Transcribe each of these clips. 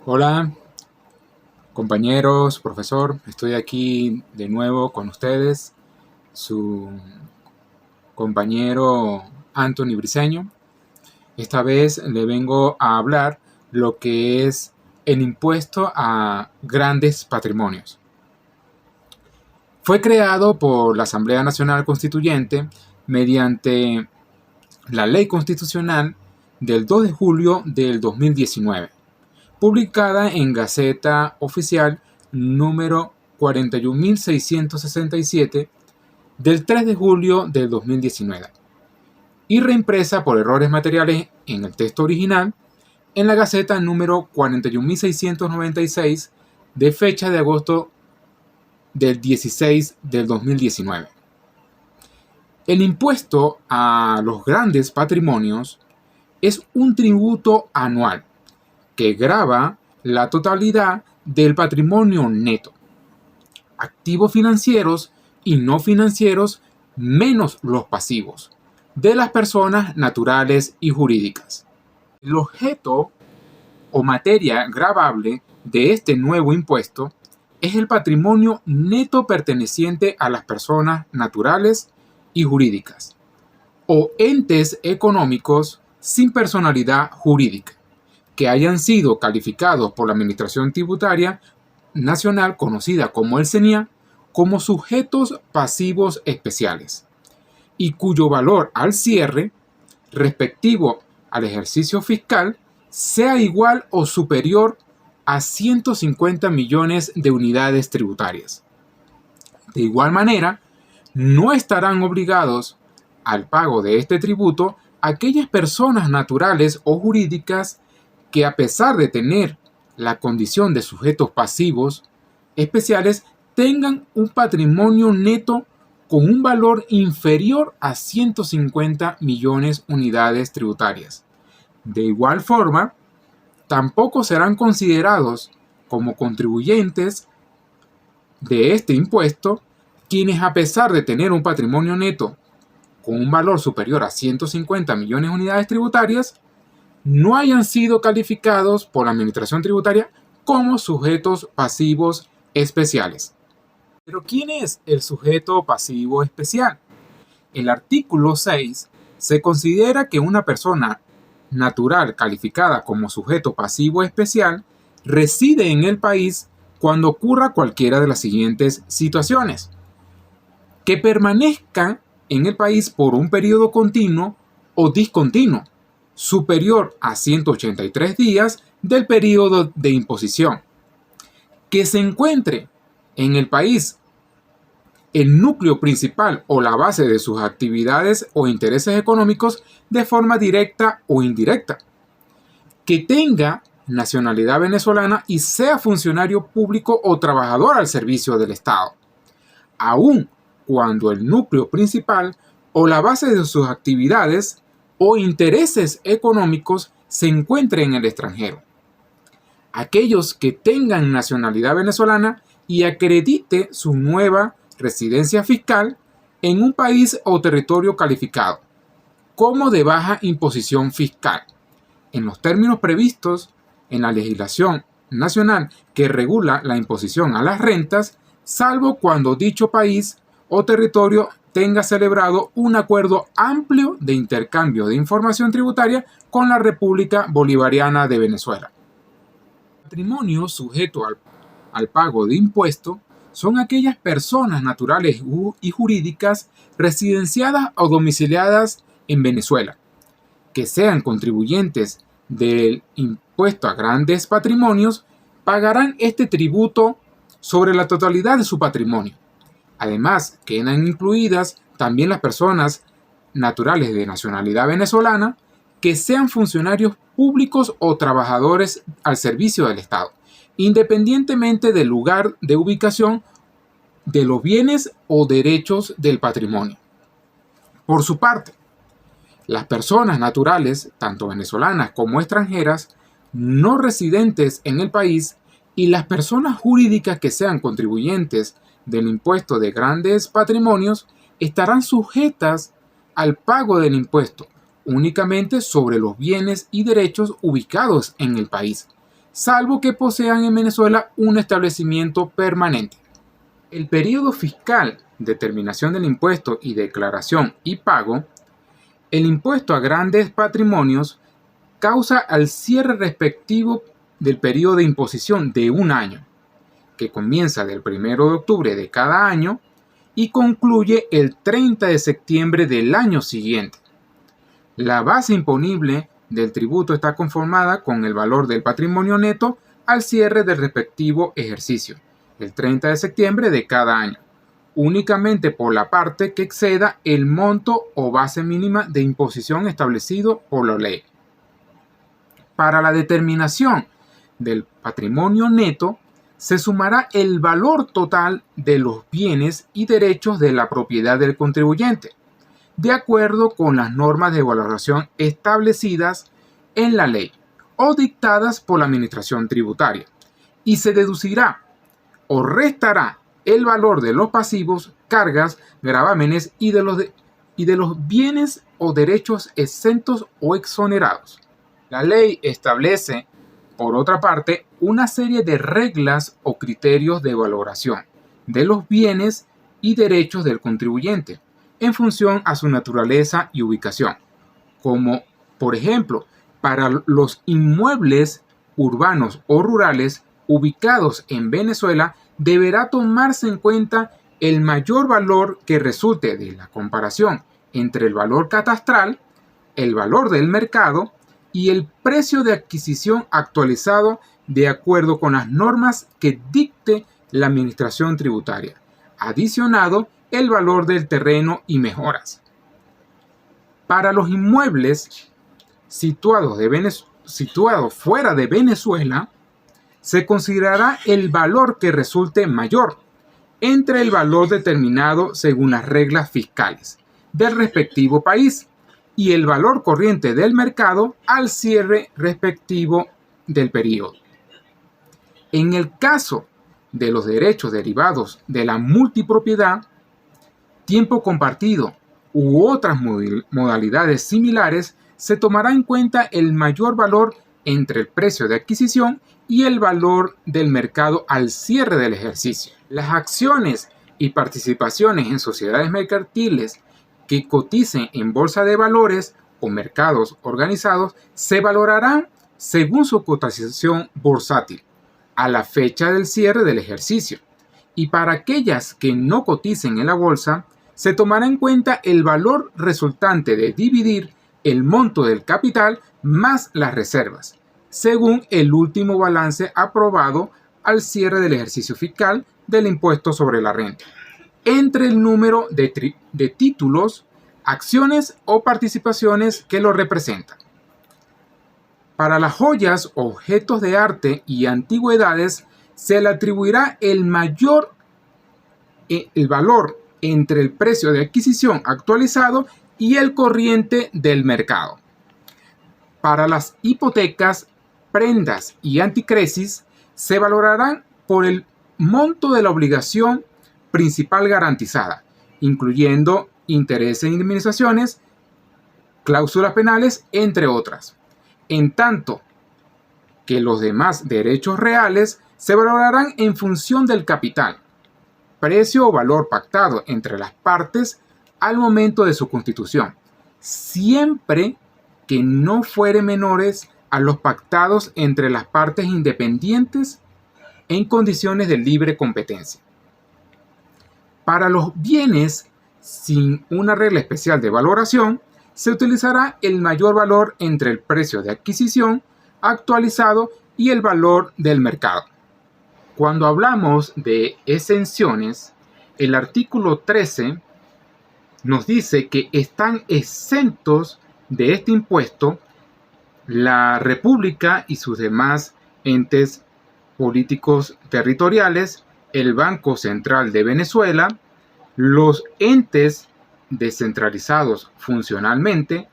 Hola, compañeros, profesor. Estoy aquí de nuevo con ustedes, su compañero Anthony Briceño. Esta vez le vengo a hablar lo que es el impuesto a grandes patrimonios. Fue creado por la Asamblea Nacional Constituyente mediante la Ley Constitucional del 2 de julio del 2019, publicada en Gaceta Oficial número 41.667 del 3 de julio del 2019 y reimpresa por errores materiales en el texto original en la Gaceta número 41.696 de fecha de agosto del 16 del 2019. El impuesto a los grandes patrimonios es un tributo anual que grava la totalidad del patrimonio neto, activos financieros y no financieros menos los pasivos, de las personas naturales y jurídicas. El objeto o materia gravable de este nuevo impuesto es el patrimonio neto perteneciente a las personas naturales y jurídicas o entes económicos sin personalidad jurídica que hayan sido calificados por la Administración Tributaria Nacional, conocida como el CENIA, como sujetos pasivos especiales, y cuyo valor al cierre, respectivo al ejercicio fiscal, sea igual o superior a 150 millones de unidades tributarias. De igual manera, no estarán obligados al pago de este tributo aquellas personas naturales o jurídicas que, a pesar de tener la condición de sujetos pasivos especiales, tengan un patrimonio neto con un valor inferior a 150 millones de unidades tributarias. De igual forma, tampoco serán considerados como contribuyentes de este impuesto quienes, a pesar de tener un patrimonio neto con un valor superior a 150 millones de unidades tributarias, no hayan sido calificados por la Administración Tributaria como sujetos pasivos especiales. Pero ¿quién es el sujeto pasivo especial? El artículo 6 se considera que una persona natural calificada como sujeto pasivo especial reside en el país cuando ocurra cualquiera de las siguientes situaciones: que permanezca en el país por un periodo continuo o discontinuo superior a 183 días del periodo de imposición, que se encuentre en el país el núcleo principal o la base de sus actividades o intereses económicos de forma directa o indirecta, que tenga nacionalidad venezolana y sea funcionario público o trabajador al servicio del Estado, aun cuando el núcleo principal o la base de sus actividades o intereses económicos se encuentre en el extranjero. Aquellos que tengan nacionalidad venezolana y acredite su nueva residencia fiscal en un país o territorio calificado como de baja imposición fiscal, en los términos previstos en la legislación nacional que regula la imposición a las rentas, salvo cuando dicho país o territorio tenga celebrado un acuerdo amplio de intercambio de información tributaria con la República Bolivariana de Venezuela. El patrimonio sujeto al pago de impuestos son aquellas personas naturales y jurídicas residenciadas o domiciliadas en Venezuela, que sean contribuyentes del impuesto a grandes patrimonios, pagarán este tributo sobre la totalidad de su patrimonio. Además, quedan incluidas también las personas naturales de nacionalidad venezolana que sean funcionarios públicos o trabajadores al servicio del Estado, independientemente del lugar de ubicación de los bienes o derechos del patrimonio. Por su parte, las personas naturales, tanto venezolanas como extranjeras, no residentes en el país, y las personas jurídicas que sean contribuyentes del impuesto de grandes patrimonios estarán sujetas al pago del impuesto únicamente sobre los bienes y derechos ubicados en el país, salvo que posean en Venezuela un establecimiento permanente. El periodo fiscal, determinación del impuesto y declaración y pago. El impuesto a grandes patrimonios causa al cierre respectivo del periodo de imposición de un año, que comienza del 1 de octubre de cada año y concluye el 30 de septiembre del año siguiente. La base imponible del tributo está conformada con el valor del patrimonio neto al cierre del respectivo ejercicio, el 30 de septiembre de cada año, únicamente por la parte que exceda el monto o base mínima de imposición establecido por la ley. Para la determinación del patrimonio neto, se sumará el valor total de los bienes y derechos de la propiedad del contribuyente, de acuerdo con las normas de valoración establecidas en la ley o dictadas por la Administración Tributaria, y se deducirá o restará el valor de los pasivos, cargas, gravámenes y de los bienes o derechos exentos o exonerados. La ley establece, por otra parte, una serie de reglas o criterios de valoración de los bienes y derechos del contribuyente en función a su naturaleza y ubicación, como por ejemplo, para los inmuebles urbanos o rurales ubicados en Venezuela deberá tomarse en cuenta el mayor valor que resulte de la comparación entre el valor catastral, el valor del mercado y el precio de adquisición actualizado de acuerdo con las normas que dicte la Administración Tributaria, adicionado el valor del terreno y mejoras. Para los inmuebles situados fuera de Venezuela, se considerará el valor que resulte mayor entre el valor determinado según las reglas fiscales del respectivo país y el valor corriente del mercado al cierre respectivo del periodo. En el caso de los derechos derivados de la multipropiedad, tiempo compartido u otras modalidades similares, se tomará en cuenta el mayor valor entre el precio de adquisición y el valor del mercado al cierre del ejercicio. Las acciones y participaciones en sociedades mercantiles que coticen en bolsa de valores o mercados organizados se valorarán según su cotización bursátil a la fecha del cierre del ejercicio, y para aquellas que no coticen en la bolsa se tomará en cuenta el valor resultante de dividir el monto del capital más las reservas, según el último balance aprobado al cierre del ejercicio fiscal del impuesto sobre la renta, entre el número de títulos, acciones o participaciones que lo representan. Para las joyas, objetos de arte y antigüedades se le atribuirá el valor entre el precio de adquisición actualizado y el corriente del mercado. Para las hipotecas, prendas y anticresis se valorarán por el monto de la obligación principal garantizada, incluyendo intereses e indemnizaciones, cláusulas penales, entre otras, en tanto que los demás derechos reales se valorarán en función del capital, precio o valor pactado entre las partes al momento de su constitución, siempre que no fueren menores a los pactados entre las partes independientes en condiciones de libre competencia. Para los bienes sin una regla especial de valoración, se utilizará el mayor valor entre el precio de adquisición actualizado y el valor del mercado. Cuando hablamos de exenciones, el artículo 13 nos dice que están exentos de este impuesto la República y sus demás entes políticos territoriales, el Banco Central de Venezuela, los entes descentralizados funcionalmente,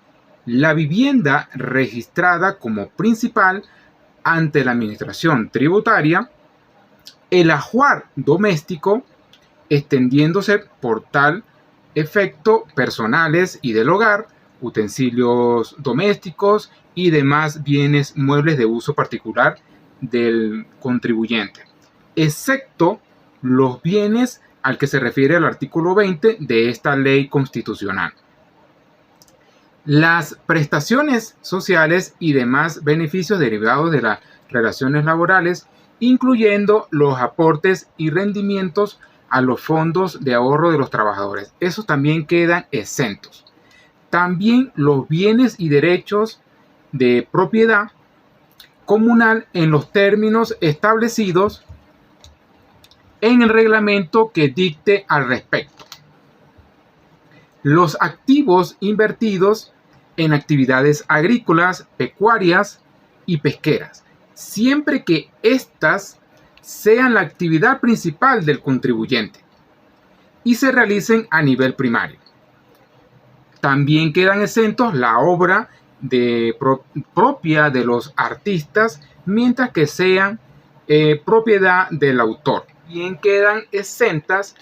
la vivienda registrada como principal ante la Administración Tributaria, el ajuar doméstico, extendiéndose por tal efecto personales y del hogar, utensilios domésticos y demás bienes muebles de uso particular del contribuyente, excepto los bienes al que se refiere el artículo 20 de esta ley constitucional. Las prestaciones sociales y demás beneficios derivados de las relaciones laborales, incluyendo los aportes y rendimientos a los fondos de ahorro de los trabajadores, esos también quedan exentos. También los bienes y derechos de propiedad comunal en los términos establecidos en el reglamento que dicte al respecto. Los activos invertidos en actividades agrícolas, pecuarias y pesqueras, siempre que éstas sean la actividad principal del contribuyente y se realicen a nivel primario. También quedan exentos la obra propia de los artistas, mientras que sean propiedad del autor. También quedan exentas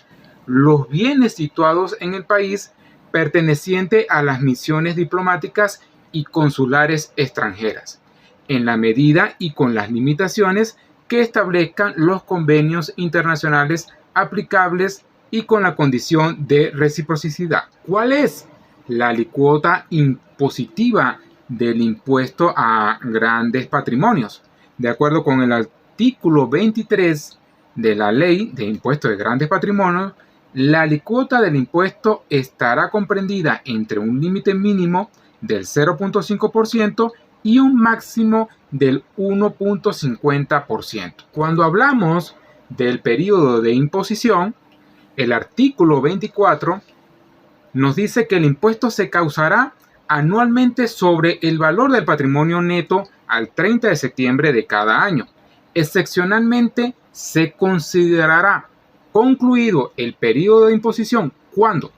los bienes situados en el país perteneciente a las misiones diplomáticas y consulares extranjeras, en la medida y con las limitaciones que establezcan los convenios internacionales aplicables y con la condición de reciprocidad. ¿Cuál es la alícuota impositiva del impuesto a grandes patrimonios? De acuerdo con el artículo 23 de la Ley de Impuesto de Grandes Patrimonios, la alícuota del impuesto estará comprendida entre un límite mínimo del 0.5% y un máximo del 1.50%. Cuando hablamos del periodo de imposición, el artículo 24 nos dice que el impuesto se causará anualmente sobre el valor del patrimonio neto al 30 de septiembre de cada año. Excepcionalmente, se considerará concluido el periodo de imposición cuando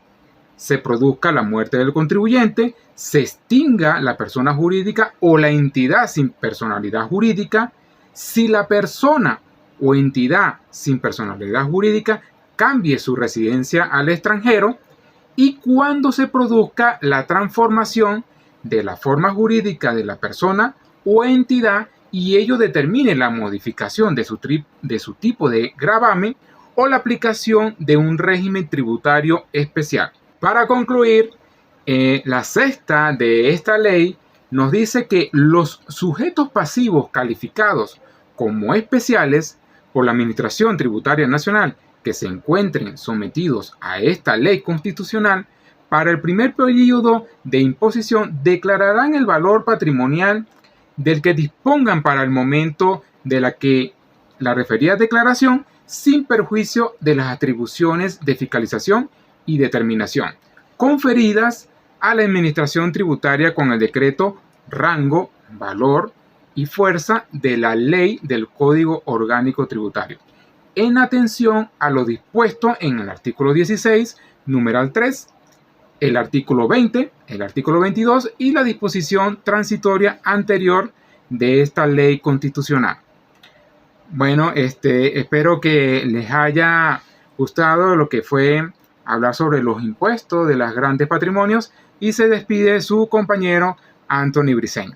se produzca la muerte del contribuyente, se extinga la persona jurídica o la entidad sin personalidad jurídica, si la persona o entidad sin personalidad jurídica cambie su residencia al extranjero y cuando se produzca la transformación de la forma jurídica de la persona o entidad y ello determine la modificación de su tipo de gravamen o la aplicación de un régimen tributario especial. Para concluir, la sexta de esta ley nos dice que los sujetos pasivos calificados como especiales por la Administración Tributaria Nacional que se encuentren sometidos a esta ley constitucional para el primer periodo de imposición declararán el valor patrimonial del que dispongan para el momento de la referida declaración sin perjuicio de las atribuciones de fiscalización y determinación conferidas a la Administración Tributaria con el decreto, rango, valor y fuerza de la Ley del Código Orgánico Tributario, en atención a lo dispuesto en el artículo 16, numeral 3, el artículo 20, el artículo 22 y la disposición transitoria anterior de esta ley constitucional. Bueno, espero que les haya gustado lo que fue hablar sobre los impuestos de los grandes patrimonios y se despide su compañero Anthony Briceño.